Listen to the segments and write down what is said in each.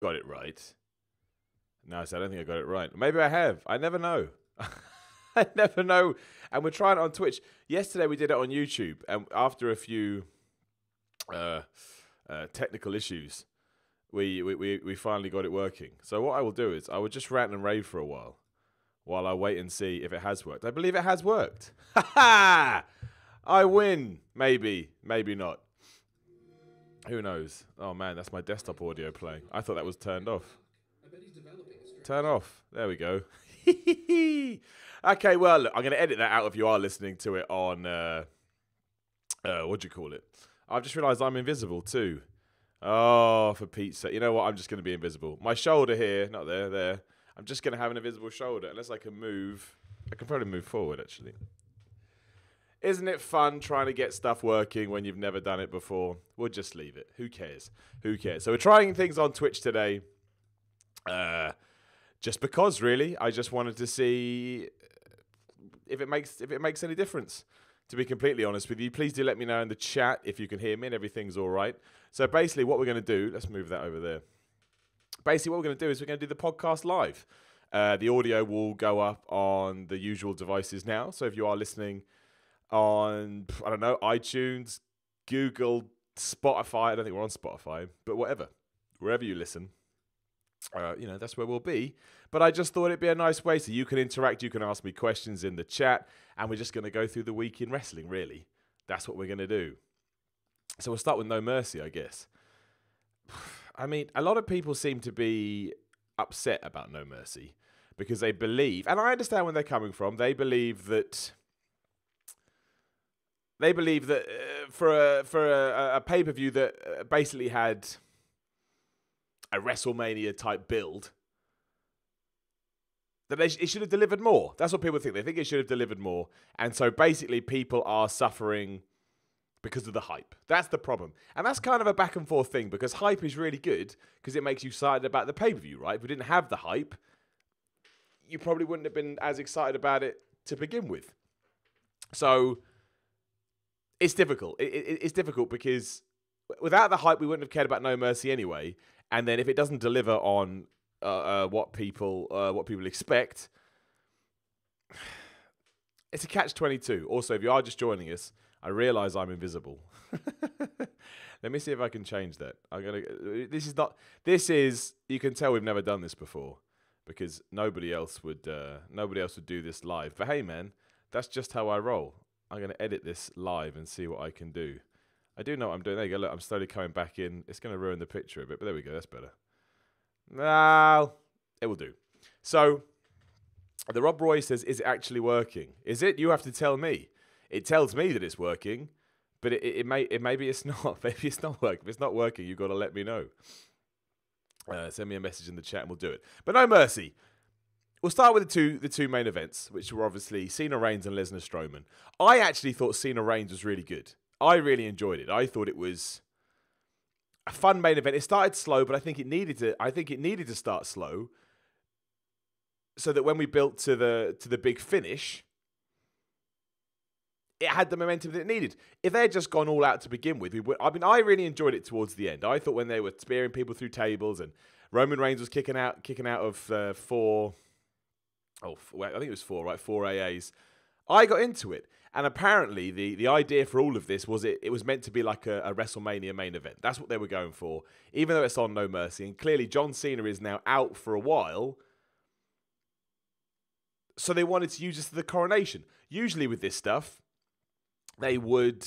got it right. No, so I don't think I got it right. Maybe I have. I never know. I never know. And we're trying it on Twitch. Yesterday we did it on YouTube, and after a few technical issues, we finally got it working. So what I will do is I will just rant and rave for a while I wait and see if it has worked. I believe it has worked. Ha ha! I win. Maybe, maybe not. Who knows? Oh man, that's my desktop audio playing. I thought that was turned off. Turn off. There we go. Okay, well, look, I'm going to edit that out if you are listening to it on, what do you call it? I've just realised I'm invisible too. Oh, for Pete's sake. You know what? I'm just going to be invisible. My shoulder here, not there, there. I'm just going to have an invisible shoulder unless I can move. I can probably move forward, actually. Isn't it fun trying to get stuff working when you've never done it before? We'll just leave it. Who cares? Who cares? So we're trying things on Twitch today. Just because, really. I just wanted to see if it makes any difference. To be completely honest with you, please do let me know in the chat if you can hear me and everything's all right. So basically what we're going to do, let's move that over there. Basically what we're going to do is we're going to do the podcast live. The audio will go up on the usual devices now. So if you are listening on, I don't know, iTunes, Google, Spotify, I don't think we're on Spotify, but whatever, wherever you listen, that's where we'll be. But I just thought it'd be a nice way so you can interact, you can ask me questions in the chat, and we're just going to go through the week in wrestling, really. That's what we're going to do. So we'll start with No Mercy, I guess. I mean, a lot of people seem to be upset about No Mercy because they believe, and I understand where they're coming from, they believe that for a pay-per-view that basically had a WrestleMania type build, that it should have delivered more. That's what people think. They think it should have delivered more. And so basically people are suffering because of the hype. That's the problem. And that's kind of a back and forth thing because hype is really good because it makes you excited about the pay-per-view, right? If we didn't have the hype, you probably wouldn't have been as excited about it to begin with. So it's difficult. It's difficult because without the hype, we wouldn't have cared about No Mercy anyway. And then if it doesn't deliver on what people expect, it's a catch-22. Also, if you are just joining us, I realise I'm invisible. Let me see if I can change that. This is. You can tell we've never done this before because nobody else would do this live. But hey, man, that's just how I roll. I'm going to edit this live and see what I can do. I do know what I'm doing. There you go. Look, I'm slowly coming back in. It's going to ruin the picture a bit, but there we go. That's better. Well, it will do. So, the Rob Roy says, is it actually working? Is it? You have to tell me. It tells me that it's working, but maybe it's not. Maybe it's not working. If it's not working, you've got to let me know. Send me a message in the chat and we'll do it. But No Mercy. We'll start with the two main events, which were obviously Cena Reigns and Lesnar Strowman. I actually thought Cena Reigns was really good. I really enjoyed it. I thought it was a fun main event. It started slow, but I think it needed to start slow so that when we built to the big finish, it had the momentum that it needed. If they had just gone all out to begin with, I really enjoyed it towards the end. I thought when they were spearing people through tables and Roman Reigns was kicking out of four. I think it was four, right? 4 AAs. I got into it. And apparently the idea for all of this was it was meant to be like a WrestleMania main event. That's what they were going for, even though it's on No Mercy. And clearly John Cena is now out for a while. So they wanted to use this for the coronation. Usually with this stuff, they would,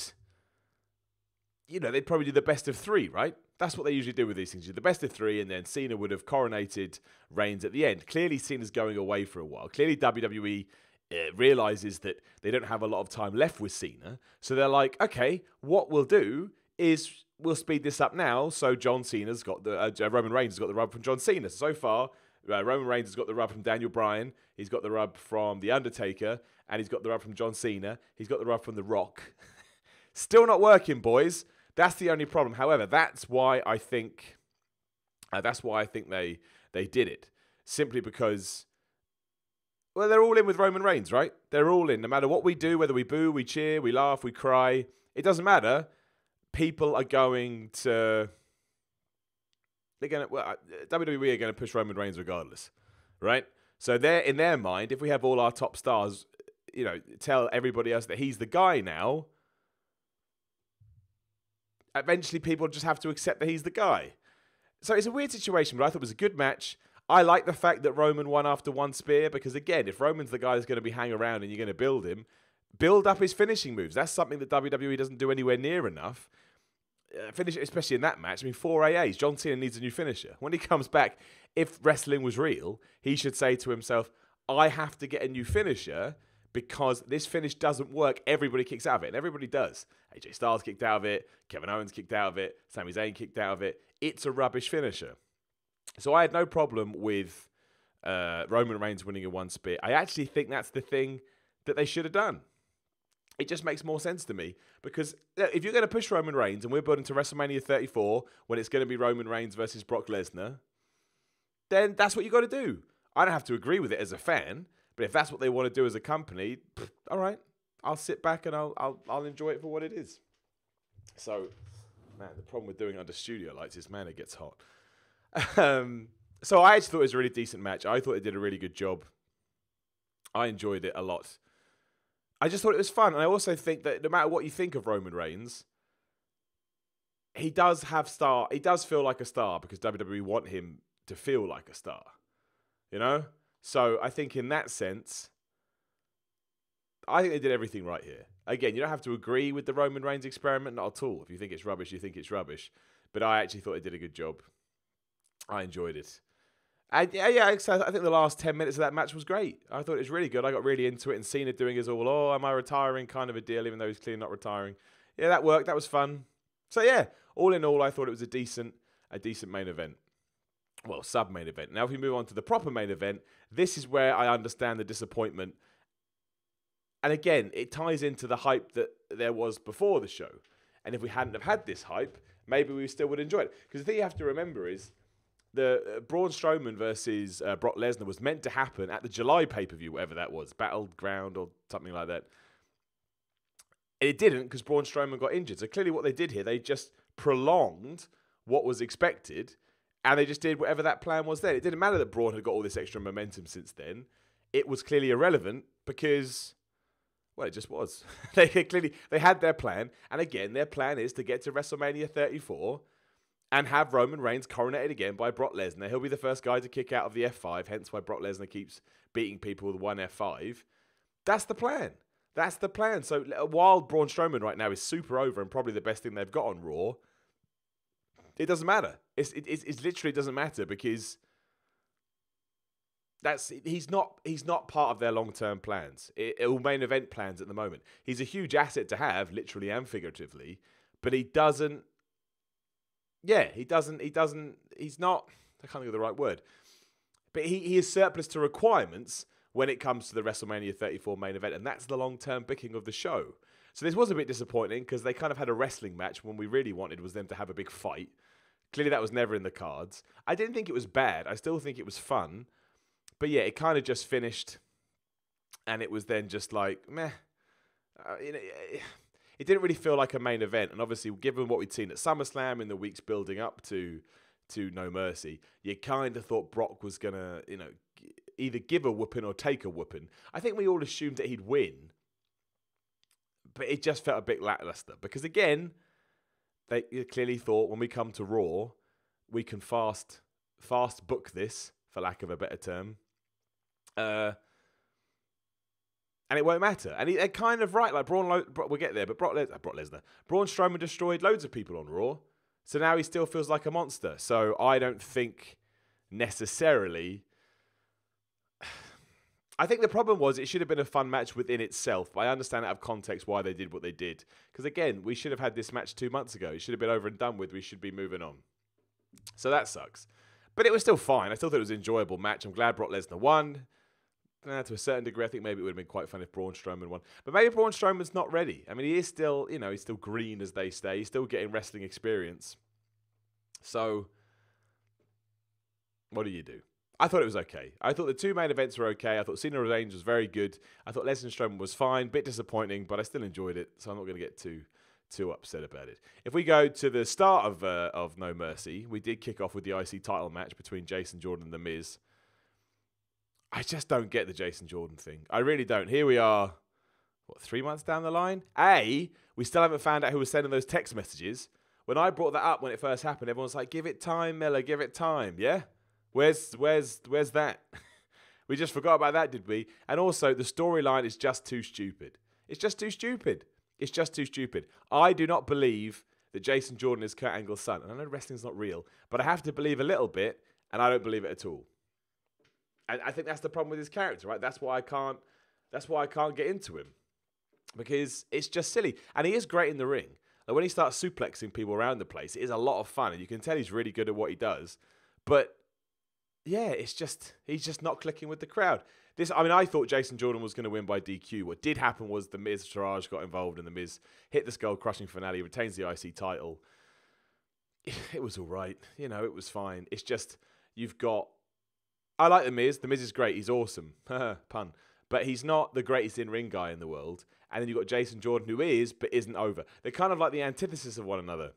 they'd probably do the best of 3, right? That's what they usually do with these things. The best of 3, and then Cena would have coronated Reigns at the end. Clearly Cena's going away for a while. Clearly WWE realizes that they don't have a lot of time left with Cena. So they're like, okay, what we'll do is we'll speed this up now. So John Cena's got Roman Reigns has got the rub from John Cena. So far, Roman Reigns has got the rub from Daniel Bryan. He's got the rub from The Undertaker. And he's got the rub from John Cena. He's got the rub from The Rock. Still not working, boys. That's the only problem. However, that's why I think they did it. Simply because, well, they're all in with Roman Reigns, right? They're all in. No matter what we do, whether we boo, we cheer, we laugh, we cry, it doesn't matter. People are going to WWE are going to push Roman Reigns regardless, right? So they're in their mind, if we have all our top stars, tell everybody else that he's the guy now, eventually people just have to accept that he's the guy. So it's a weird situation, but I thought it was a good match. I like the fact that Roman won after one spear because, again, if Roman's the guy that's going to be hanging around and you're going to build him, build up his finishing moves. That's something that WWE doesn't do anywhere near enough. Finish, especially in that match. I mean, 4 AAs. John Cena needs a new finisher. When he comes back, if wrestling was real, he should say to himself, I have to get a new finisher because this finish doesn't work. Everybody kicks out of it, and everybody does. AJ Styles kicked out of it. Kevin Owens kicked out of it. Sami Zayn kicked out of it. It's a rubbish finisher. So I had no problem with Roman Reigns winning in one spear. I actually think that's the thing that they should have done. It just makes more sense to me because if you're going to push Roman Reigns and we're building to WrestleMania 34 when it's going to be Roman Reigns versus Brock Lesnar, then that's what you got to do. I don't have to agree with it as a fan, but if that's what they want to do as a company, all right, I'll sit back and I'll enjoy it for what it is. So, man, the problem with doing it under studio lights is, man, it gets hot. So I actually thought it was a really decent match. I thought they did a really good job. I enjoyed it a lot. I just thought it was fun. And I also think that no matter what you think of Roman Reigns, he does feel like a star because WWE want him to feel like a star. So I think in that sense, I think they did everything right here. Again, you don't have to agree with the Roman Reigns experiment, not at all. If you think it's rubbish, you think it's rubbish. But I actually thought they did a good job. I enjoyed it. And yeah, I think the last 10 minutes of that match was great. I thought it was really good. I got really into it, and Cena doing his am I retiring kind of a deal, even though he's clearly not retiring. Yeah, that worked. That was fun. So yeah, all in all, I thought it was a decent main event. Well, sub-main event. Now, if we move on to the proper main event, this is where I understand the disappointment. And again, it ties into the hype that there was before the show. And if we hadn't have had this hype, maybe we still would enjoy it. Because the thing you have to remember is the Braun Strowman versus Brock Lesnar was meant to happen at the July pay-per-view, whatever that was, Battleground or something like that. It didn't because Braun Strowman got injured. So clearly what they did here, they just prolonged what was expected, and they just did whatever that plan was then. It didn't matter that Braun had got all this extra momentum since then. It was clearly irrelevant because, well, it just was. They had their plan, and again, their plan is to get to WrestleMania 34 and have Roman Reigns coronated again by Brock Lesnar. He'll be the first guy to kick out of the F5, hence why Brock Lesnar keeps beating people with one F5. That's the plan. That's the plan. So while Braun Strowman right now is super over and probably the best thing they've got on Raw, it doesn't matter. It literally doesn't matter because he's not part of their long-term plans. Or main event plans at the moment. He's a huge asset to have, literally and figuratively, but he doesn't. Yeah, he's not, I can't think of the right word, but he is surplus to requirements when it comes to the WrestleMania 34 main event, and that's the long-term booking of the show. So this was a bit disappointing because they kind of had a wrestling match when we really wanted was them to have a big fight. Clearly that was never in the cards. I didn't think it was bad. I still think it was fun. But yeah, it kind of just finished, and it was then just like, meh. It didn't really feel like a main event, and obviously, given what we'd seen at SummerSlam in the weeks building up to No Mercy, you kind of thought Brock was gonna, either give a whooping or take a whooping. I think we all assumed that he'd win, but it just felt a bit lackluster because again, they clearly thought when we come to Raw, we can fast book this, for lack of a better term. And it won't matter. And they're kind of right. Like we'll get there. But Brock Lesnar. Braun Strowman destroyed loads of people on Raw. So now he still feels like a monster. So I don't think necessarily. I think the problem was it should have been a fun match within itself. But I understand out of context why they did what they did. Because again, we should have had this match 2 months ago. It should have been over and done with. We should be moving on. So that sucks. But it was still fine. I still thought it was an enjoyable match. I'm glad Brock Lesnar won. To a certain degree, I think maybe it would have been quite fun if Braun Strowman won. But maybe Braun Strowman's not ready. I mean, he is still, he's still green, as they say. He's still getting wrestling experience. So, what do you do? I thought it was okay. I thought the two main events were okay. I thought Cena Reigns was very good. I thought Lesnar Strowman was fine. Bit disappointing, but I still enjoyed it. So I'm not going to get too too upset about it. If we go to the start of No Mercy, we did kick off with the IC title match between Jason Jordan and The Miz. I just don't get the Jason Jordan thing. I really don't. Here we are, 3 months down the line? We still haven't found out who was sending those text messages. When I brought that up when it first happened, everyone was like, give it time, Miller, give it time. Yeah? Where's that? We just forgot about that, did we? And also, the storyline is just too stupid. It's just too stupid. It's just too stupid. I do not believe that Jason Jordan is Kurt Angle's son. And I know wrestling's not real, but I have to believe a little bit, and I don't believe it at all. And I think that's the problem with his character, right? That's why I can't get into him. Because it's just silly. And he is great in the ring. Like when he starts suplexing people around the place, it is a lot of fun. And you can tell he's really good at what he does. But yeah, he's just not clicking with the crowd. I thought Jason Jordan was going to win by DQ. What did happen was The Miz, Taraj got involved, and The Miz hit the skull-crushing finale, retains the IC title. It was all right. It was fine. It's just, I like The Miz. The Miz is great. He's awesome. Pun. But he's not the greatest in-ring guy in the world. And then you've got Jason Jordan, who is, but isn't over. They're kind of like the antithesis of one another.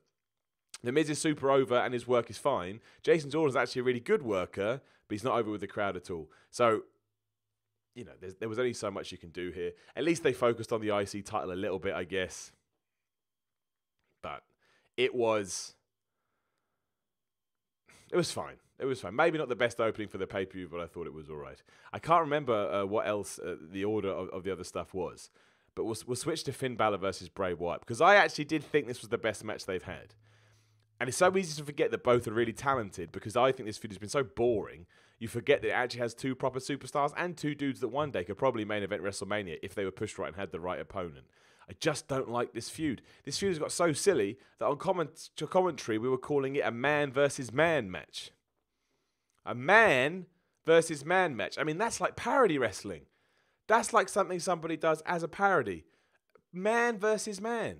The Miz is super over and his work is fine. Jason Jordan's actually a really good worker, but he's not over with the crowd at all. So, there was only so much you can do here. At least they focused on the IC title a little bit, I guess. But it was fine. It was fine. Maybe not the best opening for the pay-per-view, but I thought it was all right. I can't remember what else the order of the other stuff was. But we'll switch to Finn Balor versus Bray Wyatt, because I actually did think this was the best match they've had. And it's so easy to forget that both are really talented, because I think this feud has been so boring, you forget that it actually has two proper superstars and two dudes that one day could probably main event WrestleMania if they were pushed right and had the right opponent. I just don't like this feud. This feud has got so silly that on commentary we were calling it a man versus man match. A man versus man match. I mean, that's like parody wrestling. That's like something somebody does as a parody. Man versus man.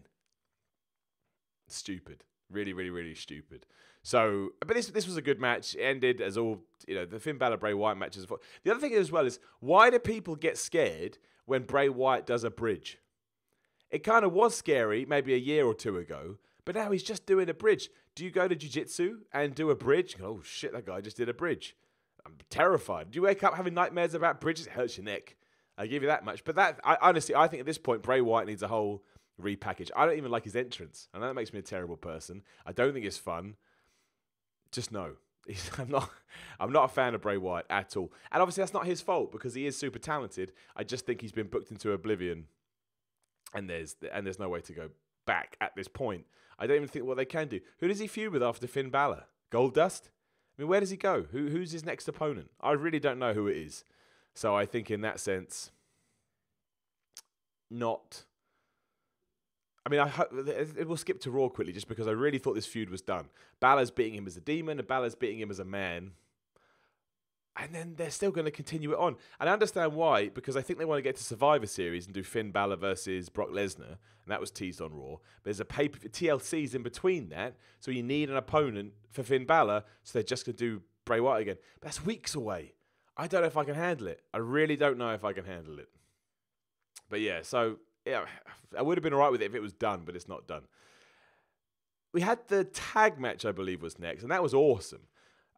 Stupid. Really, really, really stupid. So, but this was a good match. It ended as all, the Finn Balor Bray Wyatt matches. The other thing as well is, why do people get scared when Bray Wyatt does a bridge? It kind of was scary maybe a year or two ago, but now he's just doing a bridge. Do you go to jiu-jitsu and do a bridge? Oh shit, that guy just did a bridge. I'm terrified. Do you wake up having nightmares about bridges? It hurts your neck. I give you that much. But I think at this point, Bray Wyatt needs a whole repackage. I don't even like his entrance. I know that makes me a terrible person. I don't think it's fun. Just no. I'm not a fan of Bray Wyatt at all. And obviously that's not his fault, because he is super talented. I just think he's been booked into oblivion, and there's no way to go back at this point. I don't even think what they can do. Who does he feud with after Finn Balor? Goldust? I mean, where does he go? Who's his next opponent? I really don't know who it is. So I think in that sense, not. I mean, we'll skip to Raw quickly, just because I really thought this feud was done. Balor's beating him as a demon, and Balor's beating him as a man. And then they're still going to continue it on. And I understand why, because I think they want to get to Survivor Series and do Finn Balor versus Brock Lesnar, and that was teased on Raw. There's a TLC's in between that, so you need an opponent for Finn Balor, so they're just going to do Bray Wyatt again. But that's weeks away. I don't know if I can handle it. I really don't know if I can handle it. But yeah, so yeah, I would have been all right with it if it was done, but it's not done. We had the tag match, I believe, was next, and that was awesome.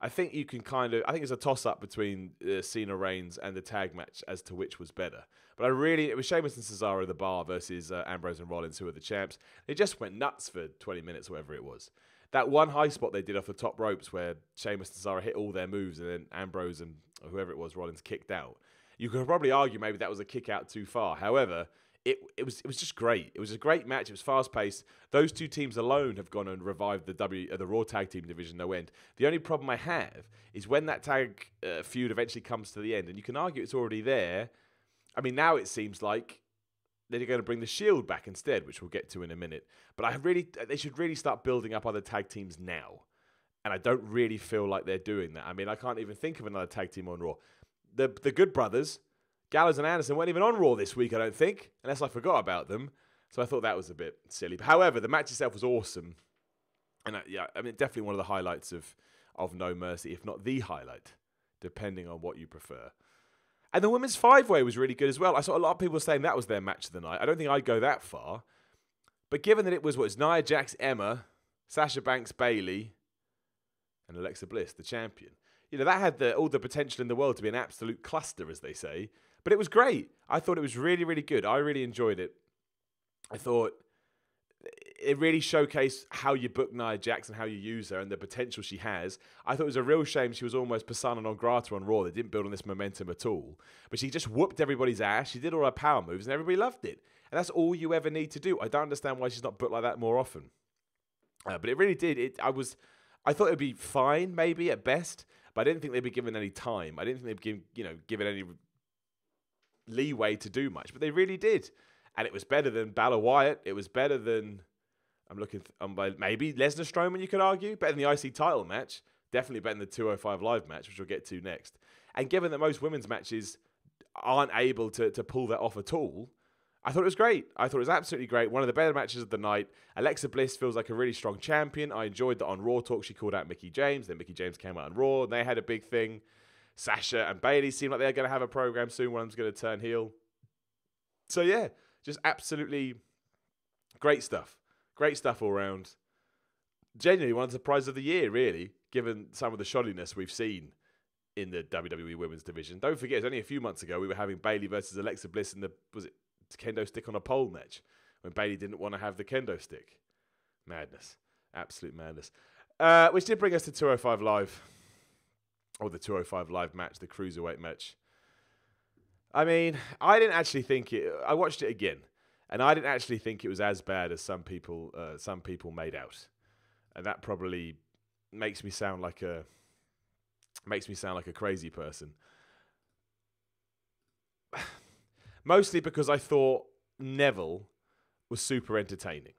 I think you can I think it's a toss-up between Cena Reigns and the tag match as to which was better. But it was Sheamus and Cesaro at the bar versus Ambrose and Rollins, who are the champs. They just went nuts for 20 minutes, whatever it was. That one high spot they did off the top ropes where Sheamus and Cesaro hit all their moves, and then Ambrose and whoever it was, Rollins, kicked out. You could probably argue maybe that was a kick out too far. However, it was just great. It was a great match. It was fast paced. Those two teams alone have gone and revived the Raw Tag Team division no end. The only problem I have is when that tag feud eventually comes to the end, and you can argue it's already there. I mean, now it seems like they're going to bring the Shield back instead, which we'll get to in a minute. But they should really start building up other tag teams now, and I don't really feel like they're doing that. I mean, I can't even think of another tag team on Raw. The Good Brothers, Gallows and Anderson, weren't even on Raw this week, I don't think, unless I forgot about them. So I thought that was a bit silly. But however, the match itself was awesome. And definitely one of the highlights of No Mercy, if not the highlight, depending on what you prefer. And the women's five-way was really good as well. I saw a lot of people saying that was their match of the night. I don't think I'd go that far. But given that it was Nia Jax, Emma, Sasha Banks, Bayley, and Alexa Bliss, the champion. That had all the potential in the world to be an absolute cluster, as they say. But it was great. I thought it was really, really good. I really enjoyed it. I thought it really showcased how you book Nia Jax and how you use her and the potential she has. I thought it was a real shame she was almost persona non grata on Raw. They didn't build on this momentum at all. But she just whooped everybody's ass. She did all her power moves and everybody loved it. And that's all you ever need to do. I don't understand why she's not booked like that more often. But it really did. I thought it would be fine, maybe, at best. But I didn't think they'd be given any time. I didn't think they'd be given any leeway to do much. But they really did. And it was better than Balor Wyatt. It was better than, maybe Lesnar Strowman, you could argue. Better than the IC title match. Definitely better than the 205 Live match, which we'll get to next. And given that most women's matches aren't able to pull that off at all, I thought it was great. I thought it was absolutely great. One of the better matches of the night. Alexa Bliss feels like a really strong champion. I enjoyed that on Raw Talk. She called out Mickie James. Then Mickie James came out on Raw, and they had a big thing. Sasha and Bayley seemed like they're going to have a program soon. One of them's going to turn heel. So, yeah, just absolutely great stuff. Great stuff all around. Genuinely one of the surprises of the year, really, given some of the shoddiness we've seen in the WWE Women's Division. Don't forget, it was only a few months ago we were having Bayley versus Alexa Bliss in the, kendo stick on a pole match when Bayley didn't want to have the kendo stick. Madness. Absolute madness. Which did bring us to 205 Live. Or the 205 Live match, the Cruiserweight match. I mean, I didn't actually think it... I watched it again. And I didn't actually think it was as bad as some people made out. And that probably makes me sound like a crazy person. Mostly because I thought Neville was super entertaining.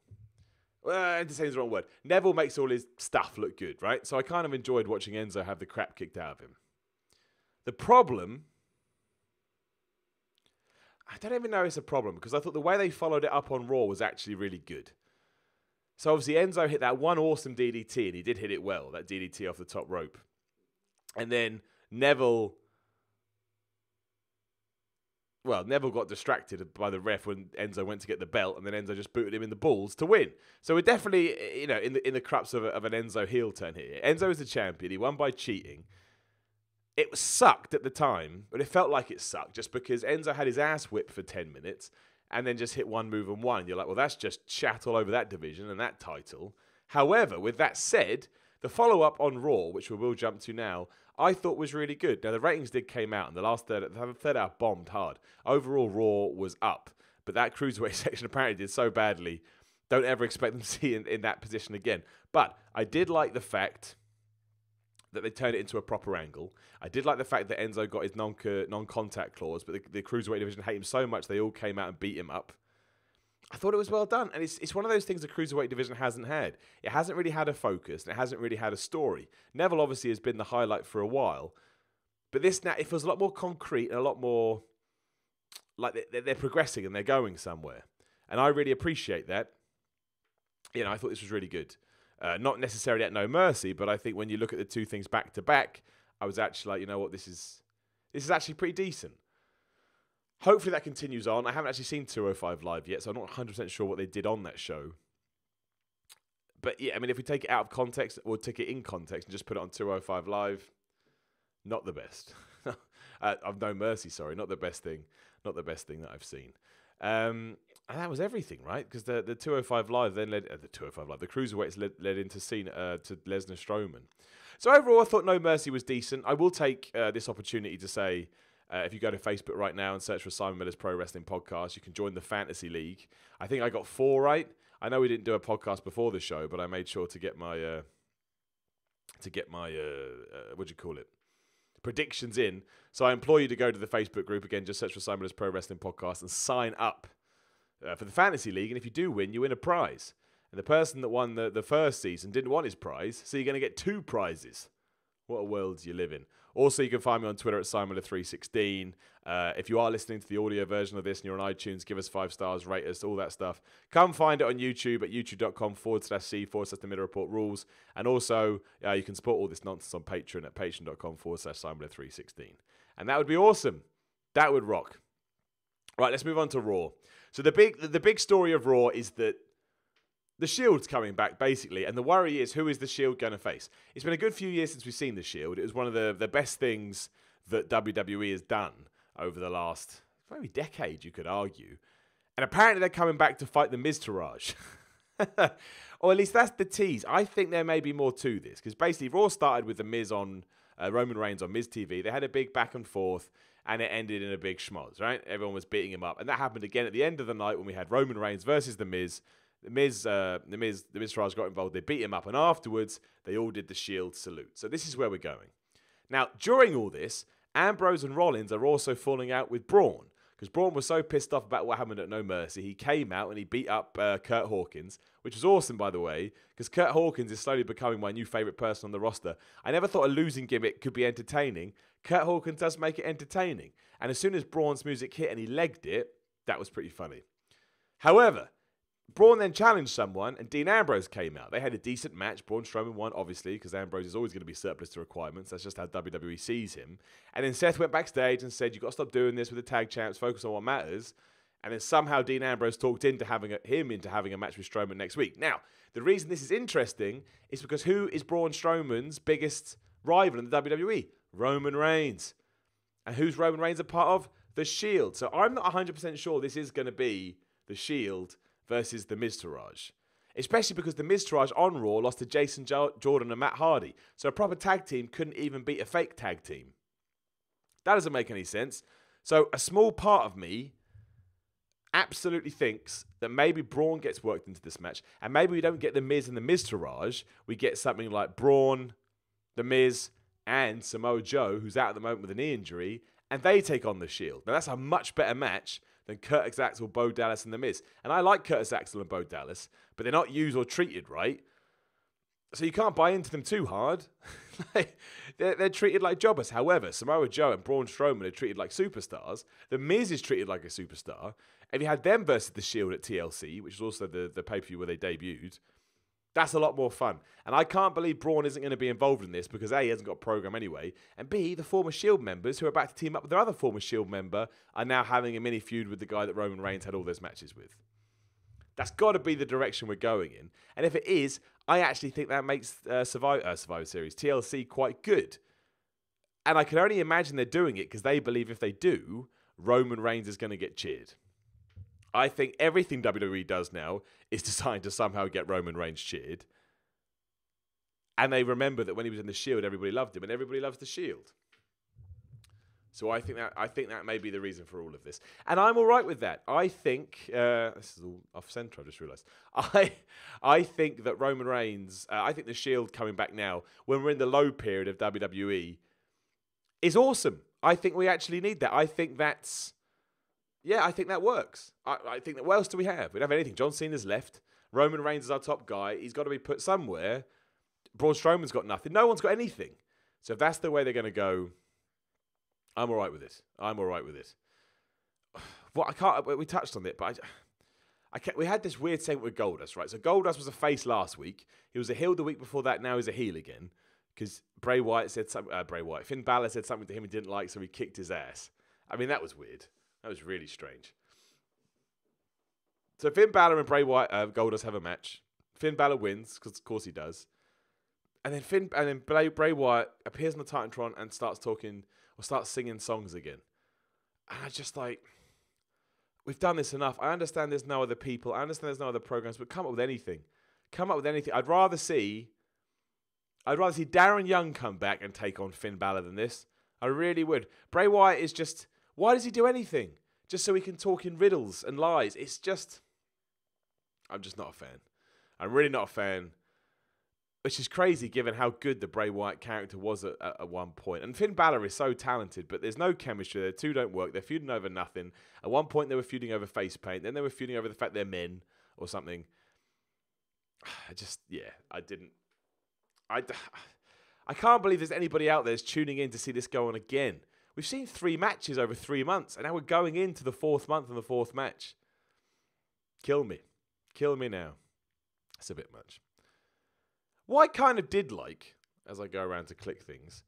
Well, entertaining is the wrong word. Neville makes all his stuff look good, right? So I kind of enjoyed watching Enzo have the crap kicked out of him. The problem... I don't even know it's a problem, because I thought the way they followed it up on Raw was actually really good. So obviously Enzo hit that one awesome DDT, and he did hit it well, that DDT off the top rope. And then Neville got distracted by the ref when Enzo went to get the belt, and then Enzo just booted him in the balls to win. So we're definitely, in the crux of an Enzo heel turn here. Enzo is the champion. He won by cheating. It sucked at the time, but it felt like it sucked just because Enzo had his ass whipped for 10 minutes and then just hit one move and won. You're like, well, that's just chat all over that division and that title. However, with that said, the follow-up on Raw, which we will jump to now, I thought was really good. Now, the ratings did came out, and the third hour bombed hard. Overall, Raw was up, but that Cruiserweight section apparently did so badly, don't ever expect them to see in that position again. But I did like the fact that they turned it into a proper angle. I did like the fact that Enzo got his non-contact clause, but the Cruiserweight division hate him so much they all came out and beat him up. I thought it was well done, and it's one of those things the Cruiserweight division hasn't had. It hasn't really had a focus, and it hasn't really had a story. Neville obviously has been the highlight for a while, but this now, it feels a lot more concrete and a lot more like they're progressing and they're going somewhere. And I really appreciate that. I thought this was really good. Not necessarily at No Mercy, but I think when you look at the two things back to back, I was actually like, you know what, this is actually pretty decent. Hopefully that continues on. I haven't actually seen 205 Live yet, so I'm not 100% sure what they did on that show. But yeah, I mean, if we take it out of context, or take it in context and just put it on 205 Live, not the best. Of No Mercy, sorry, not the best thing that I've seen. And that was everything, right? Because the 205 Live then led the Cruiserweights led into Cena to Lesnar Strowman. So overall, I thought No Mercy was decent. I will take this opportunity to say, if you go to Facebook right now and search for Simon Miller's Pro Wrestling Podcast, you can join the Fantasy League. I think I got 4 right. I know we didn't do a podcast before the show, but I made sure to get my predictions in. So I implore you to go to the Facebook group. Again, just search for Simon Miller's Pro Wrestling Podcast and sign up for the Fantasy League. And if you do win, you win a prize. And the person that won the first season didn't want his prize, so you're going to get 2 prizes. What a world you live in. Also, you can find me on Twitter at SimonMiller316. If you are listening to the audio version of this and you're on iTunes, give us 5 stars, rate us, all that stuff. Come find it on YouTube at youtube.com/C/The Miller Report Rules. And also, you can support all this nonsense on Patreon at patreon.com/SimonMiller316. And that would be awesome. That would rock. Right, let's move on to Raw. So the big story of Raw is that The Shield's coming back, basically, and the worry is, who is the Shield going to face? It's been a good few years since we've seen the Shield. It was one of the best things that WWE has done over the last, maybe decade, you could argue. And apparently they're coming back to fight the Miz-Taraj. Or at least that's the tease. I think there may be more to this, because basically Raw started with the Miz on, Roman Reigns on Miz TV. They had a big back and forth, and it ended in a big schmoz, right? Everyone was beating him up. And that happened again at the end of the night when we had Roman Reigns versus the Miz. The Miz-Taraj got involved. They beat him up, and afterwards they all did the Shield salute. So this is where we're going. Now, during all this, Ambrose and Rollins are also falling out with Braun, because Braun was so pissed off about what happened at No Mercy, he came out and he beat up Kurt Hawkins, which was awesome, by the way, because Kurt Hawkins is slowly becoming my new favourite person on the roster. I never thought a losing gimmick could be entertaining. Kurt Hawkins does make it entertaining. And as soon as Braun's music hit and he legged it, that was pretty funny. However, Braun then challenged someone, and Dean Ambrose came out. They had a decent match. Braun Strowman won, obviously, because Ambrose is always going to be surplus to requirements. That's just how WWE sees him. And then Seth went backstage and said, you've got to stop doing this with the tag champs, focus on what matters. And then somehow Dean Ambrose talked him into having a match with Strowman next week. Now, the reason this is interesting is because who is Braun Strowman's biggest rival in the WWE? Roman Reigns. And who's Roman Reigns a part of? The Shield. So I'm not 100% sure this is going to be the Shield versus the Miz-Taraj. Especially because the Miz-Taraj on Raw lost to Jason Jordan and Matt Hardy. So a proper tag team couldn't even beat a fake tag team. That doesn't make any sense. So a small part of me absolutely thinks that maybe Braun gets worked into this match. And maybe we don't get the Miz and the Miz-Taraj. We get something like Braun, the Miz, and Samoa Joe, who's out at the moment with a knee injury. And they take on the Shield. Now that's a much better match than Curtis Axel, Bo Dallas, and The Miz. And I like Curtis Axel and Bo Dallas, but they're not used or treated right. So you can't buy into them too hard. they're treated like jobbers. However, Samoa Joe and Braun Strowman are treated like superstars. The Miz is treated like a superstar. If you had them versus The Shield at TLC, which is also the pay-per-view where they debuted, that's a lot more fun. And I can't believe Braun isn't going to be involved in this because A, he hasn't got a program anyway, and B, the former Shield members who are about to team up with their other former Shield member are now having a mini feud with the guy that Roman Reigns had all those matches with. That's got to be the direction we're going in. And if it is, I actually think that makes Survivor Series, TLC, quite good. And I can only imagine they're doing it because they believe if they do, Roman Reigns is going to get cheered. I think everything WWE does now is designed to somehow get Roman Reigns cheered. And they remember that when he was in the Shield, everybody loved him, and everybody loves the Shield. So I think that may be the reason for all of this. And I'm all right with that. I think, this is all off-center, I just realised. I think that Roman Reigns, I think the Shield coming back now, when we're in the low period of WWE, is awesome. I think we actually need that. I think that's... Yeah, I think that works. I think that, what else do we have? We don't have anything. John Cena's left. Roman Reigns is our top guy. He's got to be put somewhere. Braun Strowman's got nothing. No one's got anything. So if that's the way they're going to go, I'm all right with it. I'm all right with it. We touched on it, but we had this weird segment with Goldust, right? So Goldust was a face last week. He was a heel the week before that. Now he's a heel again. Because Finn Balor said something to him he didn't like, so he kicked his ass. I mean, that was weird. That was really strange. So Finn Balor and Goldust have a match. Finn Balor wins, because of course he does. And then Bray Wyatt appears on the Titantron and starts singing songs again. And I just like, we've done this enough. I understand there's no other people. I understand there's no other programs, but come up with anything. Come up with anything. I'd rather see Darren Young come back and take on Finn Balor than this. I really would. Bray Wyatt is just... Why does he do anything? Just so he can talk in riddles and lies. It's just... I'm just not a fan. I'm really not a fan. Which is crazy given how good the Bray Wyatt character was at one point. And Finn Balor is so talented, but there's no chemistry. The two don't work. They're feuding over nothing. At one point they were feuding over face paint. Then they were feuding over the fact they're men or something. I can't believe there's anybody out there that's tuning in to see this go on again. We've seen 3 matches over 3 months, and now we're going into the 4th month and the 4th match. Kill me. Kill me now. That's a bit much. What I kind of did like, as I go around to click things,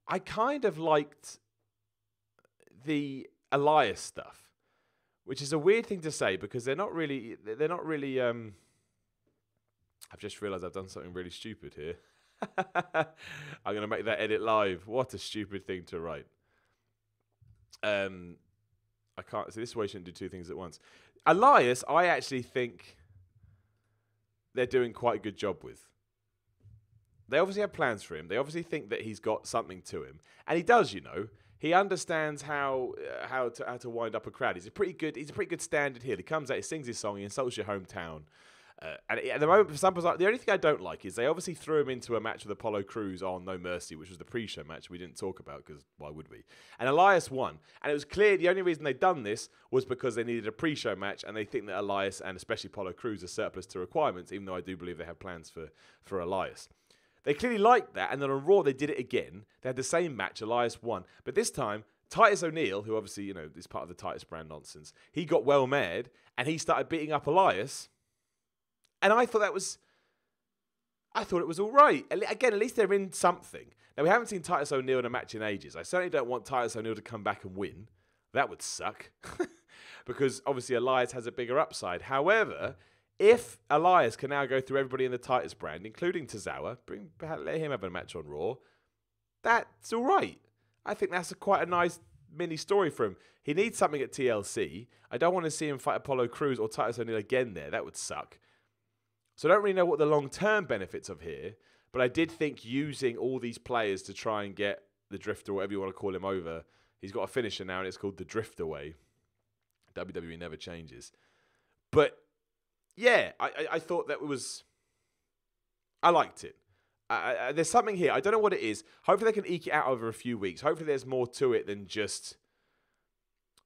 I kind of liked the Elias stuff, which is a weird thing to say because they're not really I've just realised I've done something really stupid here. I'm going to make that edit live. What a stupid thing to write. I can't. So this way, I shouldn't do two things at once. Elias, I actually think they're doing quite a good job with. They obviously have plans for him. They obviously think that he's got something to him, and he does. You know, he understands how to wind up a crowd. He's a pretty good standard heel. He comes out, he sings his song, he insults your hometown. And at the moment, for some people, the only thing I don't like is they obviously threw him into a match with Apollo Crews on No Mercy, which was the pre-show match we didn't talk about because why would we? And Elias won. And it was clear the only reason they'd done this was because they needed a pre-show match and they think that Elias and especially Apollo Crews are surplus to requirements, even though I do believe they have plans for Elias. They clearly liked that, and then on Raw they did it again. They had the same match, Elias won. But this time, Titus O'Neil, who obviously, you know, is part of the Titus brand nonsense, he got well mad and he started beating up Elias. And I thought it was all right. Again, at least they're in something. Now, we haven't seen Titus O'Neil in a match in ages. I certainly don't want Titus O'Neil to come back and win. That would suck. Because, obviously, Elias has a bigger upside. However, if Elias can now go through everybody in the Titus brand, including Tozawa, let him have a match on Raw, that's all right. I think that's quite a nice mini story for him. He needs something at TLC. I don't want to see him fight Apollo Crews or Titus O'Neil again there. That would suck. So I don't really know what the long-term benefits of here, but I did think using all these players to try and get the Drifter, whatever you want to call him, over. He's got a finisher now, and it's called the Drift Away. WWE never changes. But, yeah, I thought that was... I liked it. There's something here. I don't know what it is. Hopefully they can eke it out over a few weeks. Hopefully there's more to it than just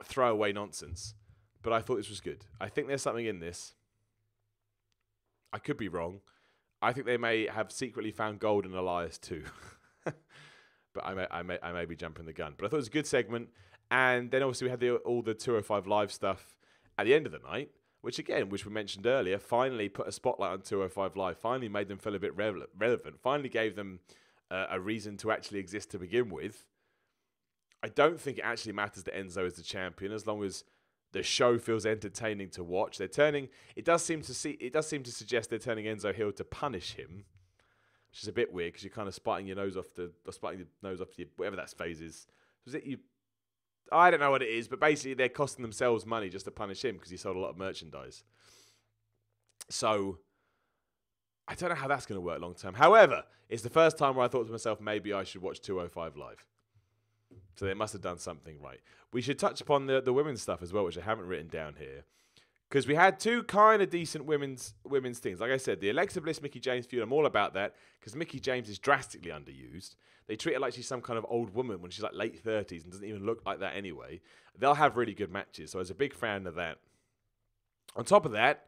throwaway nonsense. But I thought this was good. I think there's something in this. I could be wrong. I think they may have secretly found gold in Elias too. But I may be jumping the gun. But I thought it was a good segment. And then obviously we had all the 205 Live stuff at the end of the night, which we mentioned earlier, finally put a spotlight on 205 Live, finally made them feel a bit relevant, finally gave them a reason to actually exist to begin with. I don't think it actually matters that Enzo is the champion as long as the show feels entertaining to watch. It does seem to suggest they're turning Enzo heel to punish him, which is a bit weird because you're kind of spitting your nose off whatever that phase is. Was it you? I don't know what it is, but basically they're costing themselves money just to punish him because he sold a lot of merchandise. So I don't know how that's going to work long term. However, it's the first time where I thought to myself, maybe I should watch 205 Live. So they must have done something right. We should touch upon the women's stuff as well, which I haven't written down here. Because we had two kind of decent women's things. Like I said, the Alexa Bliss, Mickie James feud, I'm all about that. Because Mickie James is drastically underused. They treat her like she's some kind of old woman when she's like late 30s and doesn't even look like that anyway. They'll have really good matches. So I was a big fan of that. On top of that,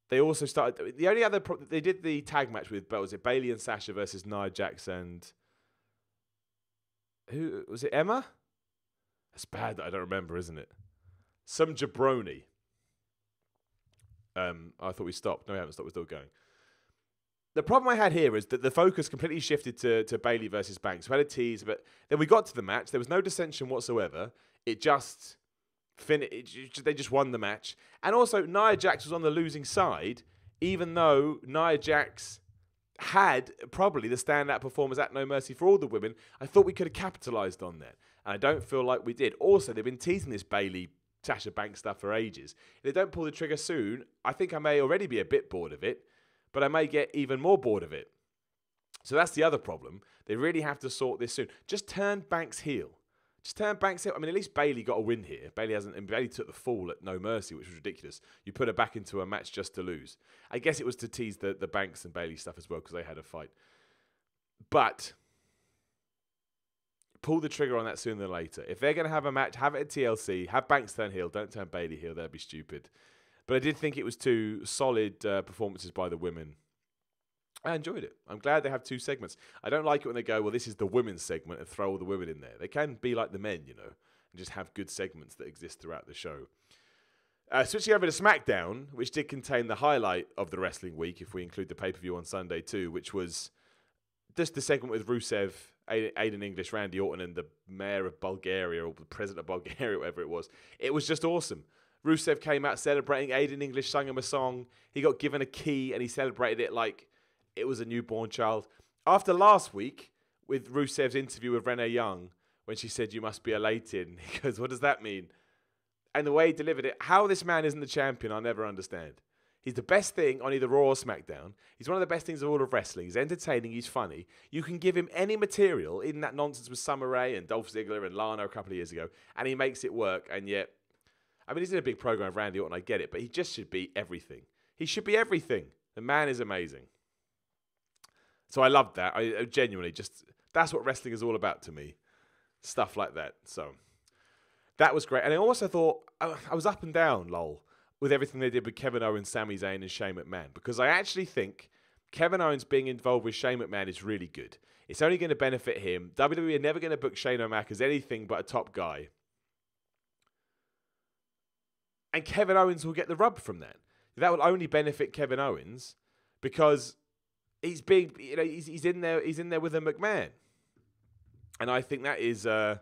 they also started... The only other... They did the tag match with, was it Bayley and Sasha versus Nia Jax and... Who was it? Emma? That's bad that I don't remember, isn't it? Some jabroni. I thought we stopped. No, we haven't stopped. We're still going. The problem I had here is that the focus completely shifted to Bayley versus Banks. We had a tease, but then we got to the match. There was no dissension whatsoever. It just finished. They just won the match. And also, Nia Jax was on the losing side, even though Nia Jax had probably the standout performance at No Mercy for all the women. I thought we could have capitalised on that. And I don't feel like we did. Also, they've been teasing this Bayley Sasha Banks stuff for ages. If they don't pull the trigger soon, I think I may already be a bit bored of it, but I may get even more bored of it. So that's the other problem. They really have to sort this soon. Just turn Banks heel. Just turn Banks heel. I mean, at least Bayley got a win here. Bayley took the fall at No Mercy, which was ridiculous. You put her back into a match just to lose. I guess it was to tease the Banks and Bayley stuff as well because they had a fight. But pull the trigger on that sooner than later. If they're going to have a match, have it at TLC. Have Banks turn heel. Don't turn Bayley heel. That'd be stupid. But I did think it was two solid performances by the women. I enjoyed it. I'm glad they have two segments. I don't like it when they go, well, this is the women's segment and throw all the women in there. They can be like the men, you know, and just have good segments that exist throughout the show. Switching over to SmackDown, which did contain the highlight of the wrestling week, if we include the pay-per-view on Sunday too, which was just the segment with Rusev, Aiden English, Randy Orton, and the mayor of Bulgaria, or the president of Bulgaria, whatever it was. It was just awesome. Rusev came out celebrating. Aiden English sung him a song. He got given a key and he celebrated it like it was a newborn child. After last week, with Rusev's interview with Renee Young, when she said, "You must be elated," and he goes, "What does that mean?" And the way he delivered it, how this man isn't the champion, I'll never understand. He's the best thing on either Raw or SmackDown. He's one of the best things of all of wrestling. He's entertaining. He's funny. You can give him any material, even that nonsense with Summer Rae and Dolph Ziggler and Lana a couple of years ago, and he makes it work. And yet, I mean, he's in a big program of Randy Orton, I get it, but he just should be everything. He should be everything. The man is amazing. So I loved that. I genuinely just, that's what wrestling is all about to me. Stuff like that. So that was great. And I also thought, I was up and down, lol, with everything they did with Kevin Owens, Sami Zayn, and Shane McMahon. Because I actually think Kevin Owens being involved with Shane McMahon is really good. It's only going to benefit him. WWE are never going to book Shane O'Mac as anything but a top guy. And Kevin Owens will get the rub from that. That will only benefit Kevin Owens because he's being, he's in there with a McMahon. And I think that is, well,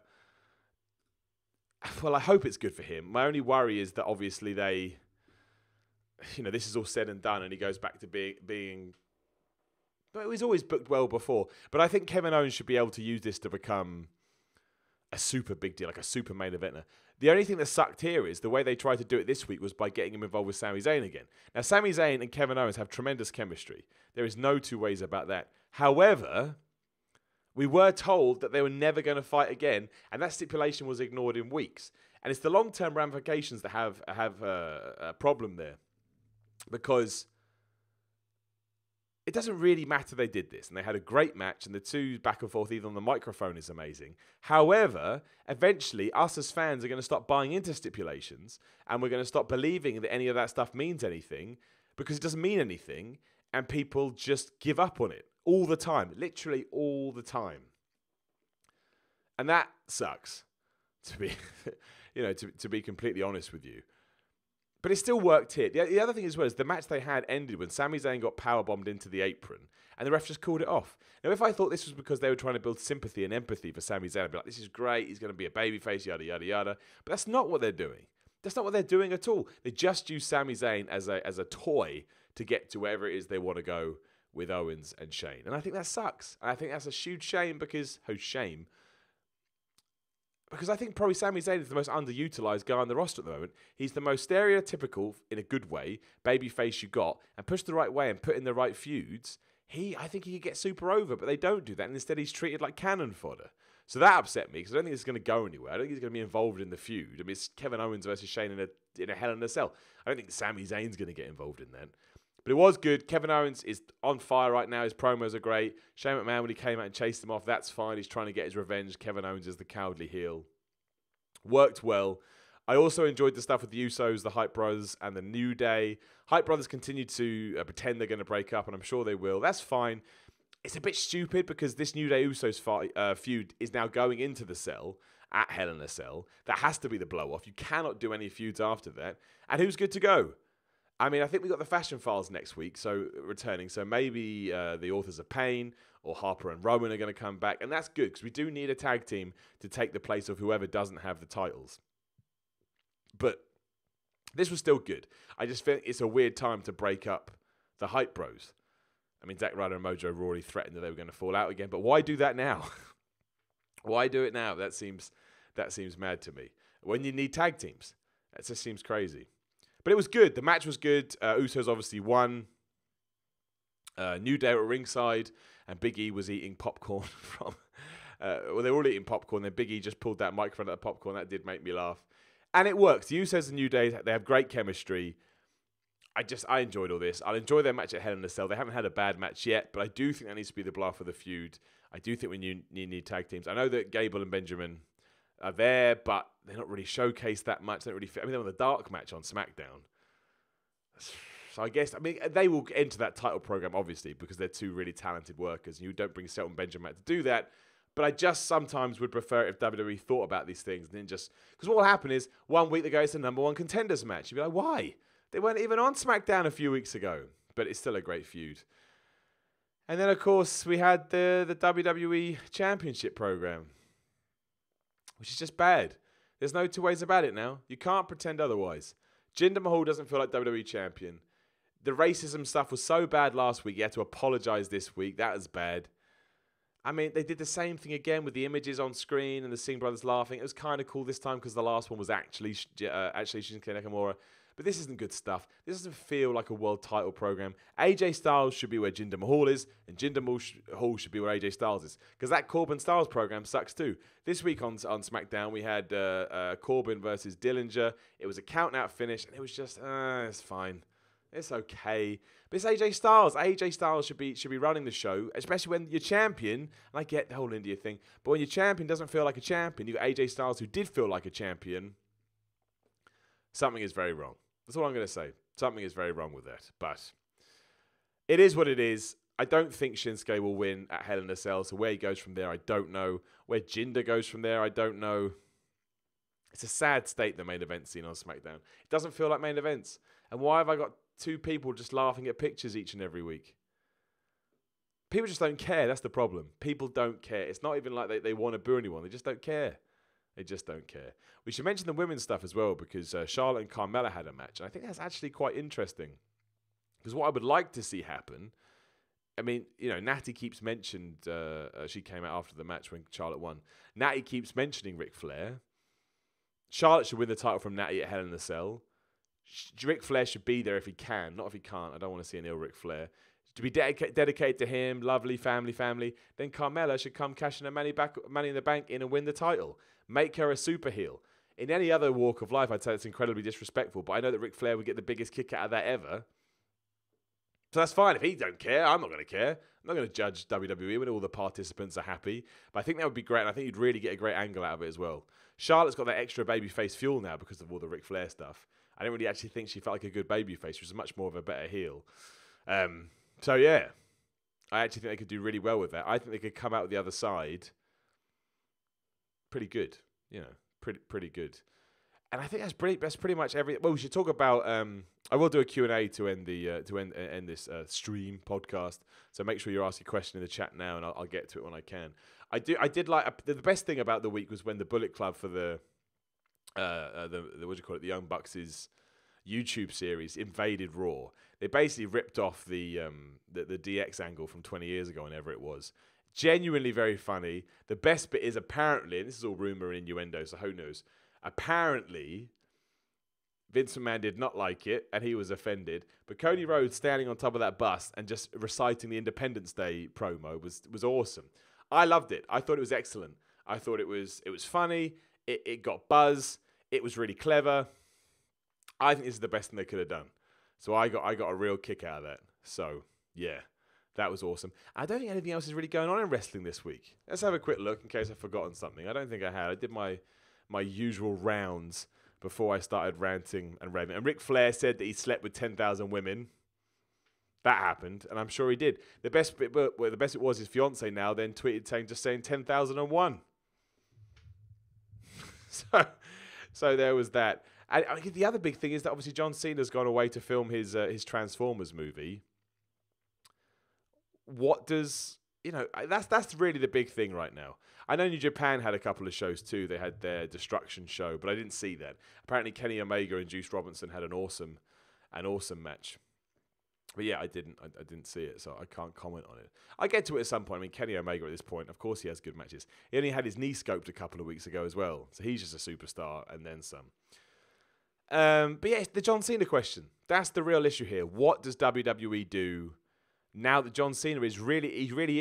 I hope it's good for him. My only worry is that obviously they, this is all said and done and he goes back to being but he's always booked well before. But I think Kevin Owens should be able to use this to become a super big deal, like a super main eventer. The only thing that sucked here is the way they tried to do it this week was by getting him involved with Sami Zayn again. Now, Sami Zayn and Kevin Owens have tremendous chemistry. There is no two ways about that. However, we were told that they were never going to fight again, and that stipulation was ignored in weeks. And it's the long-term ramifications that have a problem there. Because it doesn't really matter they did this. And they had a great match, and the two back and forth, even on the microphone, is amazing. However, eventually, us as fans are going to stop buying into stipulations, and we're going to stop believing that any of that stuff means anything, because it doesn't mean anything, and people just give up on it all the time. Literally all the time. And that sucks, to be, to be completely honest with you. But it still worked here. The other thing as well is the match they had ended when Sami Zayn got powerbombed into the apron and the ref just called it off. Now, if I thought this was because they were trying to build sympathy and empathy for Sami Zayn, I'd be like, this is great, he's going to be a babyface, yada, yada, yada. But that's not what they're doing. That's not what they're doing at all. They just use Sami Zayn as a toy to get to wherever it is they want to go with Owens and Shane. And I think that sucks. And I think that's a huge shame because I think probably Sami Zayn is the most underutilized guy on the roster at the moment. He's the most stereotypical, in a good way, babyface you got, and pushed the right way and put in the right feuds. I think he could get super over, but they don't do that. And instead, he's treated like cannon fodder. So that upset me because I don't think it's going to go anywhere. I don't think he's going to be involved in the feud. I mean, it's Kevin Owens versus Shane in a Hell in a Cell. I don't think Sami Zayn's going to get involved in that. But it was good. Kevin Owens is on fire right now. His promos are great. Shane McMahon, when he came out and chased him off, that's fine. He's trying to get his revenge. Kevin Owens is the cowardly heel. Worked well. I also enjoyed the stuff with the Usos, the Hype Brothers, and the New Day. Hype Brothers continue to pretend they're going to break up, and I'm sure they will. That's fine. It's a bit stupid because this New Day Usos feud is now going into the Cell at Hell in a Cell. That has to be the blow-off. You cannot do any feuds after that. And who's good to go? I mean, I think we got the Fashion Files next week, so returning. So maybe the Authors of Pain or Harper and Rowan are going to come back. And that's good because we do need a tag team to take the place of whoever doesn't have the titles. But this was still good. I just think it's a weird time to break up the Hype Bros. I mean, Zack Ryder and Mojo Rawley threatened that they were going to fall out again. But why do that now? Why do it now? That seems mad to me. When you need tag teams, that just seems crazy. But it was good. The match was good. Usos obviously won. New Day were ringside, and Big E was eating popcorn from... well, they were all eating popcorn, then Big E just pulled that microphone out of the popcorn. That did make me laugh. And it works. The Usos and New Day, they have great chemistry. I enjoyed all this. I'll enjoy their match at Hell in a Cell. They haven't had a bad match yet, but I do think that needs to be the blow for the feud. I do think we need tag teams. I know that Gable and Benjamin are there, but they're not really showcased that much. They don't really fit. I mean, they were the dark match on SmackDown. So I guess, they will enter that title program, obviously, because they're two really talented workers, and you don't bring Shelton Benjamin to do that. But I just sometimes would prefer if WWE thought about these things and then just... Because what will happen is, 1 week ago, it's the number one contenders match. You'd be like, why? They weren't even on SmackDown a few weeks ago. But it's still a great feud. And then, of course, we had the WWE Championship program, which is just bad. There's no two ways about it now. You can't pretend otherwise. Jinder Mahal doesn't feel like WWE champion. The racism stuff was so bad last week. He had to apologize this week. That was bad. I mean, they did the same thing again with the images on screen and the Singh brothers laughing. It was kind of cool this time because the last one was actually Shinsuke Nakamura. But this isn't good stuff. This doesn't feel like a world title program. AJ Styles should be where Jinder Mahal is, and Jinder Mahal should be where AJ Styles is. Because that Corbin Styles program sucks too. This week on SmackDown, we had Corbin versus Dillinger. It was a count-out finish, and it was just, it's fine. It's okay. But it's AJ Styles. AJ Styles should be running the show, especially when you're champion. And I get the whole India thing. But when your champion doesn't feel like a champion, you got AJ Styles who did feel like a champion. Something is very wrong. That's all I'm going to say. Something is very wrong with that. But it is what it is. I don't think Shinsuke will win at Hell in a Cell. So where he goes from there, I don't know. Where Jinder goes from there, I don't know. It's a sad state, the main event scene on SmackDown. It doesn't feel like main events. And why have I got two people just laughing at pictures each and every week? People just don't care. That's the problem. People don't care. It's not even like they want to boo anyone. They just don't care. They just don't care. We should mention the women's stuff as well because Charlotte and Carmella had a match. And I think that's actually quite interesting. Because what I would like to see happen, I mean, you know, Natty keeps mentioned, she came out after the match when Charlotte won. Natty keeps mentioning Ric Flair. Charlotte should win the title from Natty at Hell in a Cell. Ric Flair should be there if he can, not if he can't. I don't want to see an ill Ric Flair. To be dedicated to him, lovely family. Then Carmella should come cashing her money in the bank in and win the title. Make her a super heel. In any other walk of life, I'd say it's incredibly disrespectful, but I know that Ric Flair would get the biggest kick out of that ever. So that's fine. If he don't care, I'm not going to care. I'm not going to judge WWE when all the participants are happy. But I think that would be great, and I think you'd really get a great angle out of it as well. Charlotte's got that extra babyface fuel now because of all the Ric Flair stuff. I don't really actually think she felt like a good babyface. She was much more of a better heel. So, yeah. I actually think they could do really well with that. I think they could come out the other side pretty good. You know, pretty good. And I think that's pretty much everything. Well, we should talk about. I will do a Q&A to end this stream podcast. So make sure you ask your question in the chat now, and I'll get to it when I can. I did like the best thing about the week was when the Bullet Club for the what do you call it, the Young Bucks' YouTube series invaded Raw. They basically ripped off the DX angle from 20 years ago, whenever it was. Genuinely very funny. The best bit is apparently, and this is all rumor and innuendo, so who knows. Apparently, Vince McMahon did not like it, and he was offended. But Cody Rhodes standing on top of that bus and just reciting the Independence Day promo was awesome. I loved it. I thought it was excellent. I thought it was funny. It got buzz. It was really clever. I think this is the best thing they could have done. So I got a real kick out of that. So yeah, that was awesome. I don't think anything else is really going on in wrestling this week. Let's have a quick look in case I've forgotten something. I don't think I had. I did my usual rounds before I started ranting and raving. And Ric Flair said that he slept with 10,000 women. That happened, and I'm sure he did. The best bit was his fiance now then tweeted saying 10,001. So there was that. And the other big thing is that obviously John Cena's gone away to film his Transformers movie. What does, you know, that's really the big thing right now. I know New Japan had a couple of shows too. They had their Destruction show, but I didn't see that. Apparently Kenny Omega and Juice Robinson had an awesome match. But yeah, I didn't see it, so I can't comment on it. I get to it at some point. I mean, Kenny Omega at this point, of course he has good matches. He only had his knee scoped a couple of weeks ago as well, so he's just a superstar and then some. But yeah, the John Cena question. That's the real issue here. What does WWE do now that John Cena is really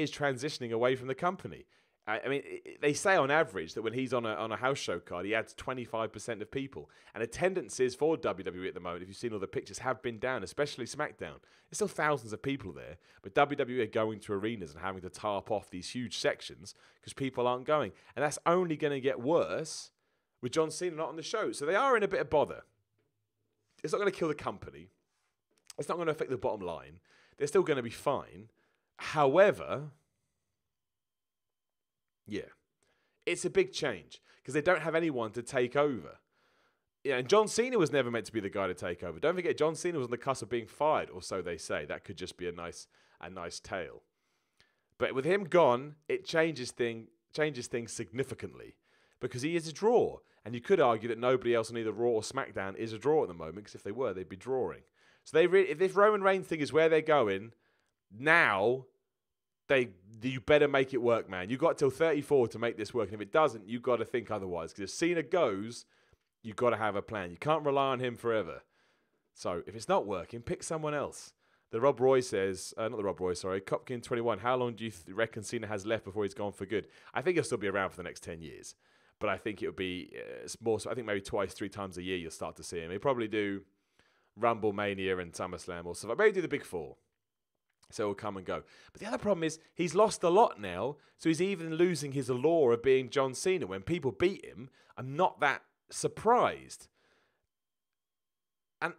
is transitioning away from the company? I mean, they say on average that when he's on a house show card, he adds 25% of people. And attendances for WWE at the moment, if you've seen all the pictures, have been down, especially SmackDown. There's still thousands of people there, but WWE are going to arenas and having to tarp off these huge sections because people aren't going. And that's only going to get worse with John Cena not on the show. So they are in a bit of bother. It's not going to kill the company. It's not going to affect the bottom line. They're still going to be fine. However, yeah, it's a big change because they don't have anyone to take over. Yeah, and John Cena was never meant to be the guy to take over. Don't forget, John Cena was on the cusp of being fired, or so they say. That could just be a nice tale. But with him gone, it changes things significantly because he is a draw. And you could argue that nobody else on either Raw or SmackDown is a draw at the moment, because if they were, they'd be drawing. So if this Roman Reigns thing is where they're going, now you better make it work, man. You've got till 34 to make this work. And if it doesn't, you've got to think otherwise. Because if Cena goes, you've got to have a plan. You can't rely on him forever. So if it's not working, pick someone else. The Rob Roy says, not the Rob Roy, sorry, Copkin21, how long do you reckon Cena has left before he's gone for good? I think he'll still be around for the next 10 years. But I think it'll be more. So I think maybe 2-3 times a year you'll start to see him. He'll probably do Rumble, Mania, and SummerSlam or stuff. Maybe do the big four. So he'll come and go. But the other problem is he's lost a lot now. So he's even losing his allure of being John Cena. When people beat him, I'm not that surprised. And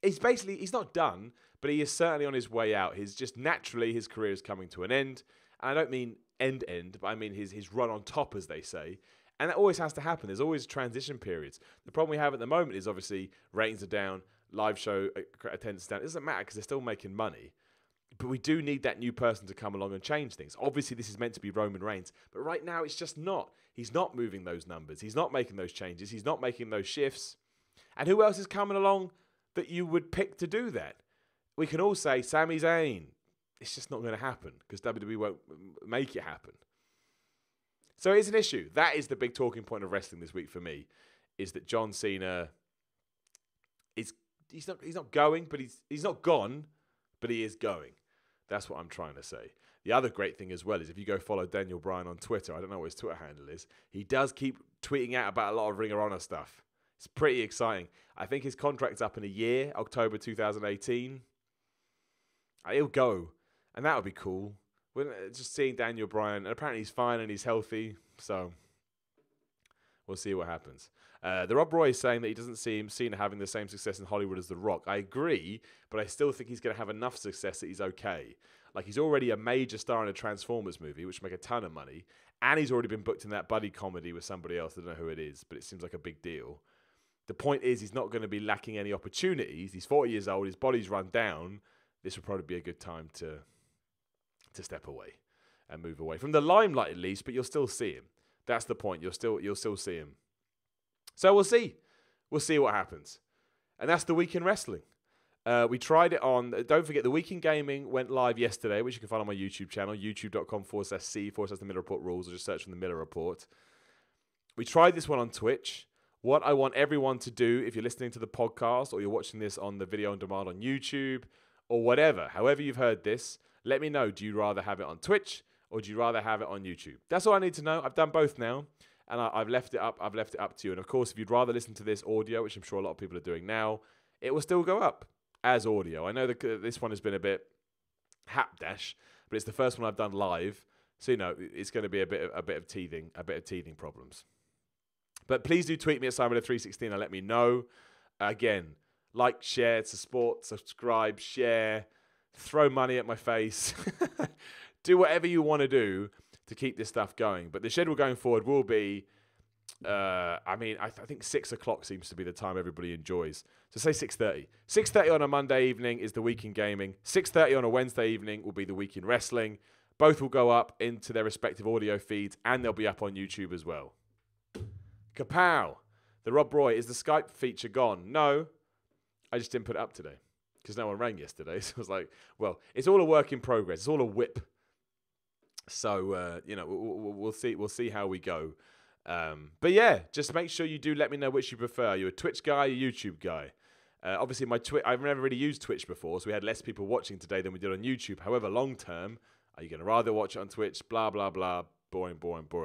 he's not done, but he is certainly on his way out. He's just naturally, his career is coming to an end. And I don't mean end, but I mean his run on top, as they say. And that always has to happen. There's always transition periods. The problem we have at the moment is obviously ratings are down, live show attendance down. It doesn't matter because they're still making money. But we do need that new person to come along and change things. Obviously, this is meant to be Roman Reigns. But right now, it's just not. He's not moving those numbers. He's not making those changes. He's not making those shifts. And who else is coming along that you would pick to do that? We can all say Sami Zayn. It's just not going to happen because WWE won't make it happen. So it's an issue. That is the big talking point of wrestling this week for me, is that John Cena he's not going, but he's not gone, but he is going. That's what I'm trying to say. The other great thing as well is if you go follow Daniel Bryan on Twitter, I don't know what his Twitter handle is, he does keep tweeting out about a lot of Ring of Honor stuff. It's pretty exciting. I think his contract's up in a year, October 2018. He'll go, and that would be cool. Just seeing Daniel Bryan, and apparently he's fine and he's healthy, so we'll see what happens. The Rob Roy is saying that he doesn't see Cena having the same success in Hollywood as The Rock. I agree, but I still think he's going to have enough success that he's okay. Like, he's already a major star in a Transformers movie, which will make a ton of money, and he's already been booked in that buddy comedy with somebody else. I don't know who it is, but it seems like a big deal. The point is he's not going to be lacking any opportunities. He's 40 years old. His body's run down. This would probably be a good time to step away and move away from the limelight at least, but you'll still see him. That's the point. You'll still see him. So we'll see. We'll see what happens. And that's the week in wrestling. We tried it on, don't forget, the Week in Gaming went live yesterday, which you can find on my YouTube channel, youtube.com/C/The Miller Report Rules, or just search for The Miller Report. We tried this one on Twitch. What I want everyone to do, if you're listening to the podcast or you're watching this on the video on demand on YouTube or whatever, however you've heard this, let me know. Do you rather have it on Twitch or do you rather have it on YouTube? That's all I need to know. I've done both now, and I've left it up. I've left it up to you. And of course, if you'd rather listen to this audio, which I'm sure a lot of people are doing now, it will still go up as audio. I know that this one has been a bit hapdash, but it's the first one I've done live, so you know it's going to be a bit of teething problems. But please do tweet me at Simon316 and let me know. Again, like, share, support, subscribe, share, throw money at my face. Do whatever you want to do to keep this stuff going. But the schedule going forward will be, I think 6 o'clock seems to be the time everybody enjoys. So say 6:30. 6:30 on a Monday evening is the Week in Gaming. 6:30 on a Wednesday evening will be the Week in Wrestling. Both will go up into their respective audio feeds, and they'll be up on YouTube as well. Kapow! The Rob Roy, is the Skype feature gone? No, I just didn't put it up today because no one rang yesterday. So I was like, well, it's all a work in progress. It's all a whip. So, we'll see. We'll see how we go. But yeah, just make sure you do let me know which you prefer. Are you a Twitch guy or a YouTube guy? Obviously, I've never really used Twitch before, so we had less people watching today than we did on YouTube. However, long term, are you going to rather watch it on Twitch? Blah, blah, blah. Boring.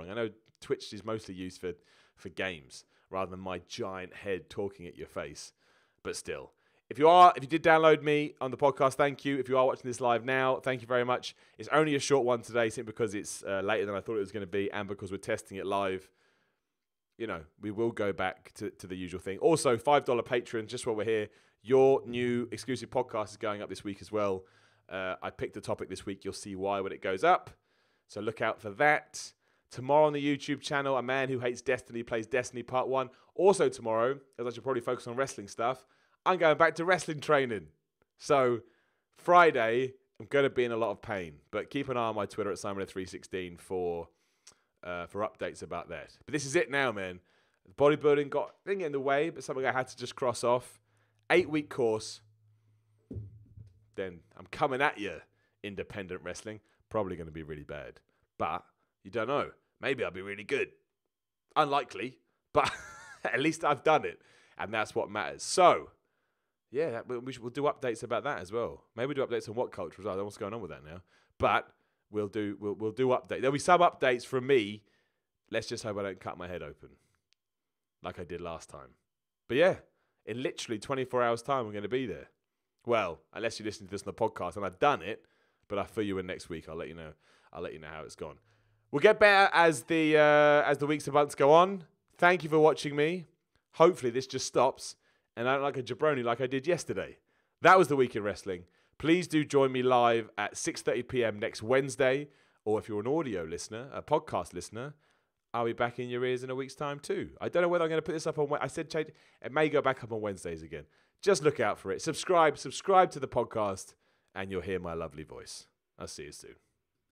I know Twitch is mostly used for games rather than my giant head talking at your face. But still, if you did download me on the podcast, thank you. If you are watching this live now, thank you very much. It's only a short one today simply because it's later than I thought it was going to be and because we're testing it live. You know, we will go back to the usual thing. Also, $5 Patreon, just while we're here, your new exclusive podcast is going up this week as well. I picked a topic this week. You'll see why when it goes up. So look out for that. Tomorrow on the YouTube channel, A Man Who Hates Destiny plays Destiny Part 1. Also tomorrow, as I should probably focus on wrestling stuff, I'm going back to wrestling training. So Friday, I'm going to be in a lot of pain. But keep an eye on my Twitter at Simon316 for for updates about that. But this is it now, man. Bodybuilding didn't get in the way, but something I had to just cross off. 8-week course. Then I'm coming at you, independent wrestling. Probably going to be really bad. But you don't know. Maybe I'll be really good. Unlikely, but at least I've done it. And that's what matters. So, yeah, we'll do updates about that as well. Maybe do updates on what culture as well. I don't know what's going on with that now. But we'll do updates. There'll be some updates from me. Let's just hope I don't cut my head open like I did last time. But yeah, in literally 24 hours' time, I'm going to be there. Well, unless you listen to this on the podcast, and I've done it, but I'll fill you in next week. I'll let you know. I'll let you know how it's gone. We'll get better as the weeks and months go on. Thank you for watching me. Hopefully this just stops, and I don't like a jabroni like I did yesterday. That was the week in wrestling. Please do join me live at 6:30 p.m. next Wednesday, or if you're an audio listener, a podcast listener, I'll be back in your ears in a week's time too. I don't know whether I'm going to put this up on. I said change. It may go back up on Wednesdays again. Just look out for it. Subscribe to the podcast, and you'll hear my lovely voice. I'll see you soon.